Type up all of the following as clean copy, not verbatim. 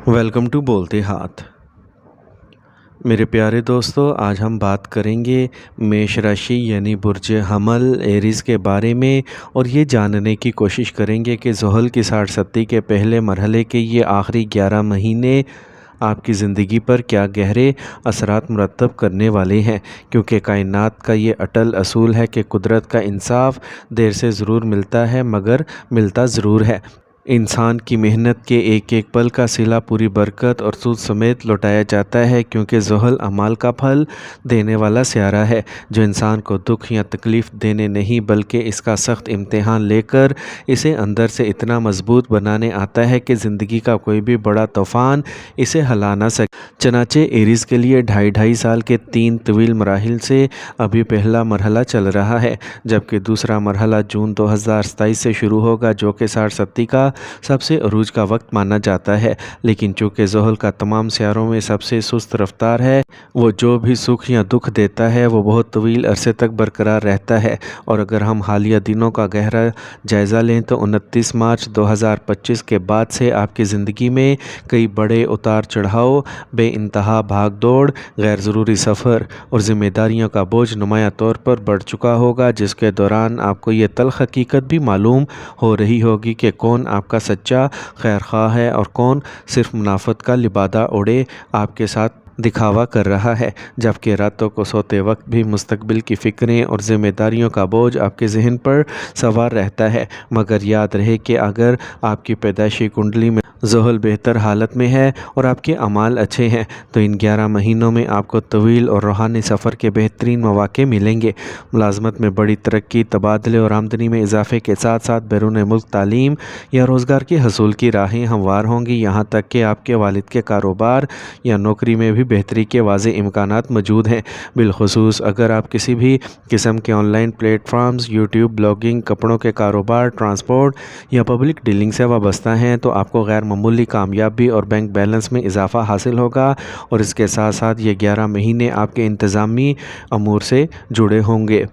Welcome to बोलते हाथ। मेरे प्यारे दोस्तों, आज हम बात करेंगे मेष राशि यानी बुर्ज हमल एरीज़ के बारे में और ये जानने की कोशिश करेंगे कि ज़ुहल की 60 के पहले मरहले के ये आखिरी 11 महीने आपकी ज़िंदगी पर क्या गहरे असरात मुरतब करने वाले हैं, क्योंकि कायनात का ये अटल असूल है कि कुदरत का इंसाफ देर से ज़रूर मिलता है मगर मिलता ज़रूर है। इंसान की मेहनत के एक एक पल का सिला पूरी बरकत और सूद समेत लौटाया जाता है, क्योंकि ज़ुहल अमाल का फल देने वाला सियारा है जो इंसान को दुख या तकलीफ़ देने नहीं बल्कि इसका सख्त इम्तिहान लेकर इसे अंदर से इतना मजबूत बनाने आता है कि ज़िंदगी का कोई भी बड़ा तूफ़ान इसे हिला ना सके। चनाचे एरीज़ के लिए ढाई साल के 3 तवील मराहिल से अभी पहला मरहला चल रहा है, जबकि दूसरा मरहला जून 2027 से शुरू होगा, जो कि 60 का सबसे अरूज का वक्त माना जाता है। लेकिन चूँकि ज़ुहल का तमाम सियारों में सबसे सुस्त रफ्तार है, वो जो भी सुख या दुख देता है वो बहुत तवील अरसे तक बरकरार रहता है। और अगर हम हालिया दिनों का गहरा जायज़ा लें तो 29 मार्च 2025 के बाद से आपकी ज़िंदगी में कई बड़े उतार चढ़ाव, बेइंतहा भाग दौड़, गैर ज़रूरी सफ़र और ज़िम्मेदारियों का बोझ नुमायाँ तौर पर बढ़ चुका होगा, जिसके दौरान आपको ये तल्ख़ हकीकत भी मालूम हो रही होगी कि कौन आपका सच्चा खैर ख्वाह है और कौन सिर्फ मुनाफत का लिबादा ओढ़े आपके साथ दिखावा कर रहा है। जबकि रातों को सोते वक्त भी मुस्तकबिल की फ़िक्रें और ज़िम्मेदारियों का बोझ आपके जहन पर सवार रहता है। मगर याद रहे कि अगर आपकी पैदाइशी कुंडली में ज़ुहल बेहतर हालत में है और आपके अमाल अच्छे हैं तो इन 11 महीनों में आपको तवील और रूहानी सफ़र के बेहतरीन मौक़े मिलेंगे। मुलाजमत में बड़ी तरक्की, तबादले और आमदनी में इजाफे के साथ साथ बैरून मुल्क तालीम या रोज़गार के हसूल की राहें हमवार होंगी। यहाँ तक कि आपके वालिद के कारोबार या नौकरी में भी बेहतरी के वाज़े इम्कानात मौजूद हैं। बिलखुसूस अगर आप किसी भी किस्म के ऑनलाइन प्लेटफॉर्म्स, यूट्यूब, ब्लॉगिंग, कपड़ों के कारोबार, ट्रांसपोर्ट या पब्लिक डीलिंग से वाबस्ता हैं तो आपको गैर मामूली कामयाबी और बैंक बैलेंस में इजाफा हासिल होगा। और इसके साथ साथ ये 11 महीने आपके इंतज़ामी अमूर से जुड़े होंगे,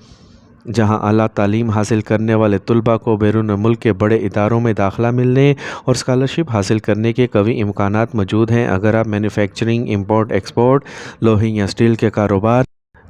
जहां आला तालीम हासिल करने वाले तलबा को बैरून मुल्क के बड़े इदारों में दाखिला मिलने और स्कॉलरशिप हासिल करने के कवी इम्कानात मौजूद हैं। अगर आप मैन्युफैक्चरिंग, इंपोर्ट एक्सपोर्ट, लोहे या स्टील के कारोबार,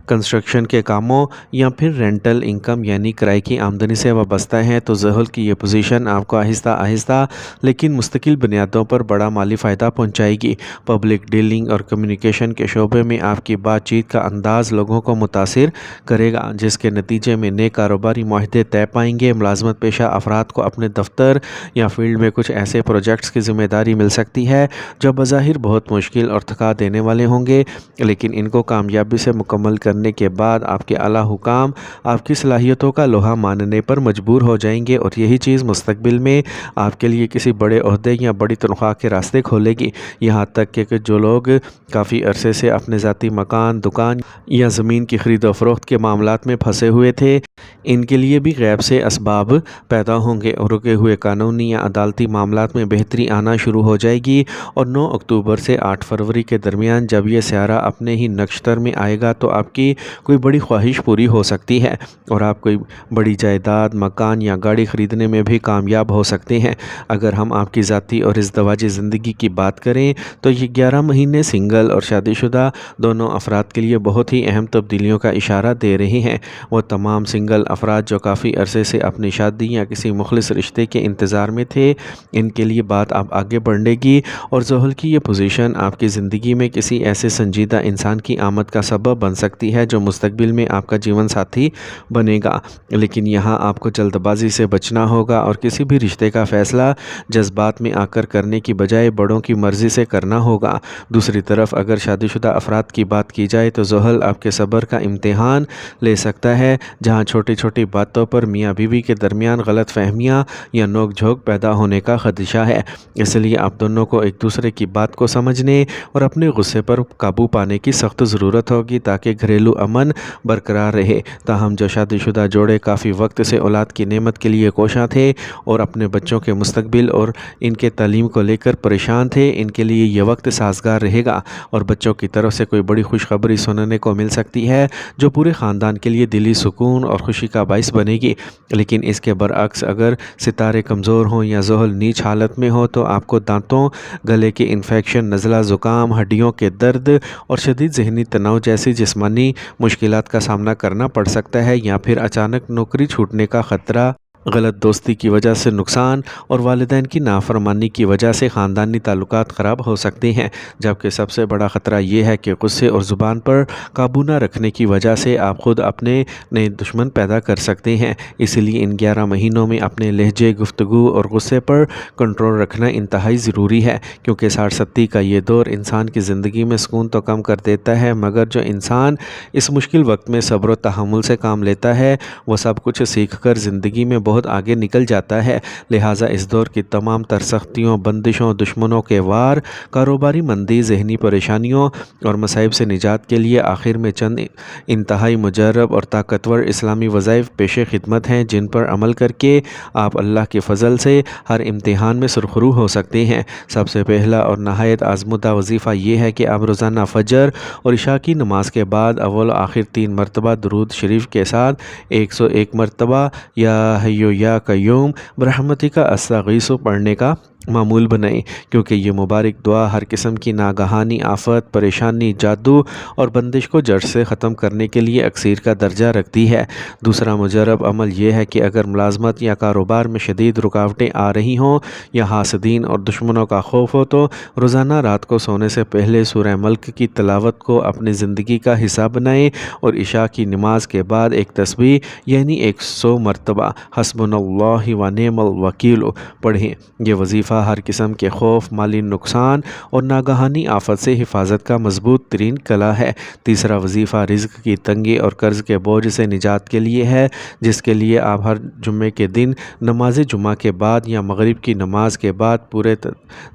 कंस्ट्रक्शन के कामों या फिर रेंटल इनकम यानी किराए की आमदनी से वाबस्ता हैं तो ज़ुहल की ये पोजीशन आपको आहिस्ता आहिस्ता लेकिन मुस्तकिल बुनियादों पर बड़ा माली फ़ायदा पहुंचाएगी। पब्लिक डीलिंग और कम्युनिकेशन के शोबे में आपकी बातचीत का अंदाज़ लोगों को मुतासिर करेगा, जिसके नतीजे में नए कारोबारी माहदे तय पाएंगे। मुलाजमत पेशा अफराद को अपने दफ्तर या फील्ड में कुछ ऐसे प्रोजेक्ट्स की ज़िम्मेदारी मिल सकती है जो बज़ाहिर बहुत मुश्किल और थका देने वाले होंगे, लेकिन इनको कामयाबी से मुकम्मल करने के बाद आपके आला हुकाम आपकी सलाहियतों का लोहा मानने पर मजबूर हो जाएंगे और यही चीज़ मुस्तकबिल में आपके लिए किसी बड़े ओहदे या बड़ी तनख्वाह के रास्ते खोलेगी। यहाँ तक कि जो लोग काफ़ी अरसे से अपने ज़ाती मकान, दुकान या ज़मीन की ख़रीदो फ़रोख्त के मामलात में फंसे हुए थे, इनके लिए भी गैब से असबाब पैदा होंगे और रुके हुए कानूनी या अदालती मामलात में बेहतरी आना शुरू हो जाएगी। और 9 अक्टूबर से 8 फरवरी के दरमियान जब ये सियारा अपने ही नक्षत्र में आएगा तो आपकी कोई बड़ी ख्वाहिश पूरी हो सकती है और आप कोई बड़ी जायदाद, मकान या गाड़ी ख़रीदने में भी कामयाब हो सकते हैं। अगर हम आपकी ज़ाती और इज़्दवाजी ज़िंदगी की बात करें तो ये 11 महीने सिंगल और शादीशुदा दोनों अफराद के लिए बहुत ही अहम तब्दीलियों का इशारा दे रहे हैं। वो तमाम सिंगल अफराद जो काफ़ी अरसे से अपनी शादी या किसी मुखलिस रिश्ते के इंतज़ार में थे, इनके लिए बात अब आगे बढ़ेगी और ज़ुहल की ये पोजीशन आपकी ज़िंदगी में किसी ऐसे संजीदा इंसान की आमद का सबब बन सकती है जो मुस्तकबिल में आपका जीवन साथी बनेगा। लेकिन यहाँ आपको जल्दबाजी से बचना होगा और किसी भी रिश्ते का फ़ैसला जज्बात में आकर करने की बजाय बड़ों की मर्ज़ी से करना होगा। दूसरी तरफ अगर शादीशुदा अफराद की बात की जाए तो ज़ुहल आपके सब्र का इम्तिहान ले सकता है, जहाँ छोटी छोटी बातों पर मियाँ बीवी के दरमियान गलत फहमियाँ या नोक झोंक पैदा होने का खदशा है। इसलिए आप दोनों को एक दूसरे की बात को समझने और अपने गुस्से पर काबू पाने की सख्त ज़रूरत होगी ताकि घरेलू گھریلو امن برقرار رہے۔ تاہم جو شادی شدہ جوڑے کافی وقت سے اولاد کی نعمت کے لیے کوشاں تھے اور اپنے بچوں کے مستقبل اور ان کے تعلیم کو لے کر پریشان تھے، ان کے لیے یہ وقت سازگار رہے گا اور بچوں کی طرف سے کوئی بڑی خوشخبری سننے کو مل سکتی ہے جو پورے خاندان کے لیے دلی سکون اور خوشی کا باعث بنے گی۔ لیکن اس کے برعکس اگر ستارے کمزور ہوں یا ذہن نیچ حالت میں ہو تو آپ کو دانتوں، گلے کے انفیکشن، نزلہ، زکام، ہڈیوں کے درد اور شدید ذہنی تناؤ جیسی جسمانی مشکلات کا سامنا کرنا پڑ سکتا ہے، یا پھر اچانک نوکری چھوٹنے کا خطرہ، غلط دوستی کی وجہ سے نقصان اور والدین کی نافرمانی کی وجہ سے خاندانی تعلقات خراب ہو سکتے ہیں۔ جبکہ سب سے بڑا خطرہ یہ ہے کہ غصے اور زبان پر قابو نہ رکھنے کی وجہ سے آپ خود اپنے نئے دشمن پیدا کر سکتے ہیں۔ اس لیے ان 11 مہینوں میں اپنے لہجے، گفتگو اور غصے پر کنٹرول رکھنا انتہائی ضروری ہے، کیونکہ 60 کا یہ دور انسان کی زندگی میں سکون تو کم کر دیتا ہے، مگر جو انسان اس مشکل وقت میں صبر و تحمل سے کام لیتا ہے وہ سب کچھ سیکھ کر زندگی میں بہت آگے نکل جاتا ہے۔ لہٰذا اس دور کی تمام تر سختیوں، بندشوں، دشمنوں کے وار، کاروباری مندی، ذہنی پریشانیوں اور مصائب سے نجات کے لیے آخر میں چند انتہائی مجرب اور طاقتور اسلامی وظائف پیش خدمت ہیں جن پر عمل کر کے آپ اللہ کے فضل سے ہر امتحان میں سرخرو ہو سکتے ہیں۔ سب سے پہلا اور نہایت آزمودہ وظیفہ یہ ہے کہ آپ روزانہ فجر اور عشاء کی نماز کے بعد اول و آخر 3 مرتبہ درود شریف کے ساتھ 101 مرتبہ یا حی یا قیوم برحمتک استغیث پڑھنے کا معمول بنائیں، کیونکہ یہ مبارک دعا ہر قسم کی ناگہانی آفت، پریشانی، جادو اور بندش کو جڑ سے ختم کرنے کے لیے اکسیر کا درجہ رکھتی ہے۔ دوسرا مجرب عمل یہ ہے کہ اگر ملازمت یا کاروبار میں شدید رکاوٹیں آ رہی ہوں یا حاسدین اور دشمنوں کا خوف ہو تو روزانہ رات کو سونے سے پہلے سورہ ملک کی تلاوت کو اپنی زندگی کا حصہ بنائیں اور عشاء کی نماز کے بعد ایک تسبیح یعنی 100 مرتبہ حسبنا اللہ و نعم الوکیل پڑھیں۔ یہ وظیفہ ہر قسم کے خوف، مالی نقصان اور ناگہانی آفت سے حفاظت کا مضبوط ترین کلا ہے۔ تیسرا وظیفہ رزق کی تنگی اور قرض کے بوجھ سے نجات کے لیے ہے، جس کے لیے آپ ہر جمعے کے دن نماز جمعہ کے بعد یا مغرب کی نماز کے بعد پورے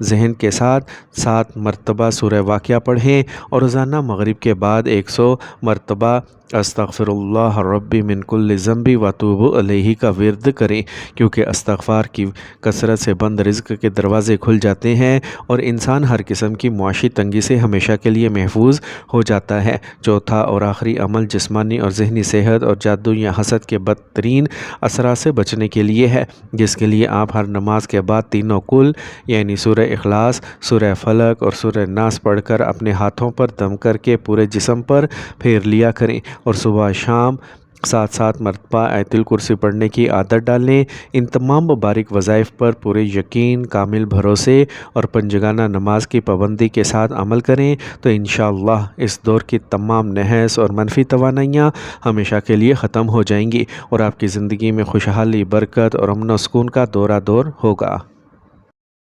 ذہن کے ساتھ 7 مرتبہ سورہ واقعہ پڑھیں اور روزانہ مغرب کے بعد 100 مرتبہ استغفر اللہ ربی من کل ذنب واتوب الیہ کا ورد کریں، کیونکہ استغفار کی کثرت سے بند رزق کے دروازے کھل جاتے ہیں اور انسان ہر قسم کی معاشی تنگی سے ہمیشہ کے لیے محفوظ ہو جاتا ہے۔ چوتھا اور آخری عمل جسمانی اور ذہنی صحت اور جادو یا حسد کے بدترین اثرات سے بچنے کے لیے ہے، جس کے لیے آپ ہر نماز کے بعد تینوں کل یعنی سورہ اخلاص، سورہ فلق اور سورہ ناس پڑھ کر اپنے ہاتھوں پر دم کر کے پورے جسم پر پھیر لیا کریں اور صبح شام 7 مرتبہ آیت الکرسی پڑھنے کی عادت ڈالیں۔ ان تمام مبارک وظائف پر پورے یقین، کامل بھروسے اور پنجگانہ نماز کی پابندی کے ساتھ عمل کریں تو انشاءاللہ اس دور کی تمام نحس اور منفی توانائیاں ہمیشہ کے لیے ختم ہو جائیں گی اور آپ کی زندگی میں خوشحالی، برکت اور امن و سکون کا دورہ دور ہوگا۔